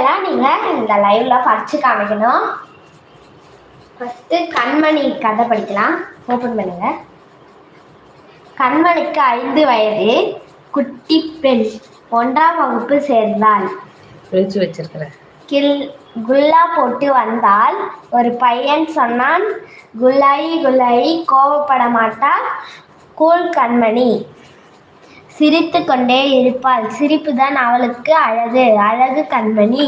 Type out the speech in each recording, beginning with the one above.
கதையெல்லாம் நீங்கள் இந்த லைவில் படித்து காமிக்கணும். ஃபஸ்ட்டு கண்மணி கதை படிக்கலாம். ஓப்பன் பண்ணுங்க. கண்மணிக்கு 5 வயது. குட்டி பெண். 1ஆம் வகுப்பு சேர்ந்தாள். குல்லா போட்டு வந்தாள். ஒரு பையன் சொன்னான், குல்லாயி குல்லாயி கோவப்பட மாட்டாள், கூல் கண்மணி, சிரித்து கொண்டே இருப்பாள், சிரிப்புதான் அவளுக்கு அழகு, அழகு கண்மணி.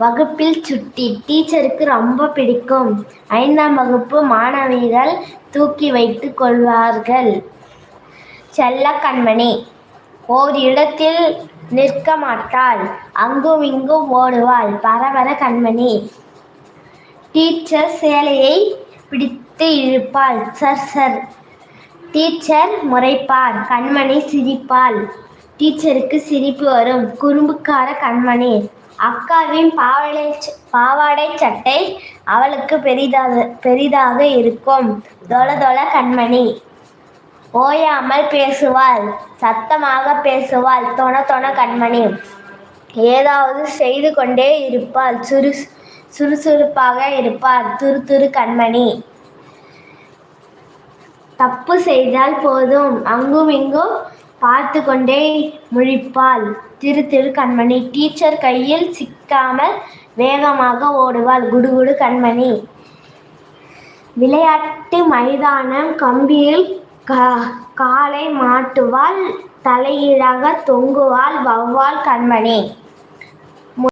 வகுப்பில் சுட்டி. டீச்சருக்கு ரொம்ப பிடிக்கும். 5ஆம் வகுப்பு மாணவிகள் தூக்கி வைத்து கொள்வார்கள். செல்ல கண்மணி. ஓர் இடத்தில் நிற்க மாட்டாள், அங்கும் இங்கும் ஓடுவாள், பரபர கண்மணி. டீச்சர் சேலையை பிடித்து இழுப்பாள், சர் சர். டீச்சர் முறைப்பார், கண்மணி சிரிப்பாள். டீச்சருக்கு சிரிப்பு வரும், குறும்புக்கார கண்மணி. அக்காவின் பாவாடை சட்டை அவளுக்கு பெரிதாக இருக்கும், தொல தொல கண்மணி. ஓயாமல் பேசுவாள், சத்தமாக பேசுவாள், தொண தொண கண்மணி. ஏதாவது செய்து கொண்டே இருப்பாள், சுறுசுறுப்பாக இருப்பாள், துரு துரு கண்மணி. தப்பு செய்தால் போதும் அங்கும் இங்கும் பார்த்து கொண்டே முழிப்பாள், திரு திரு கண்மணி. டீச்சர் கையில் சிக்காமல் வேகமாக ஓடுவாள், குடுகுடு கண்மணி. விளையாட்டு மைதானம். கம்பியில் காலை மாட்டுவாள், தலைகீழாக தொங்குவாள், வௌவால் கண்மணி.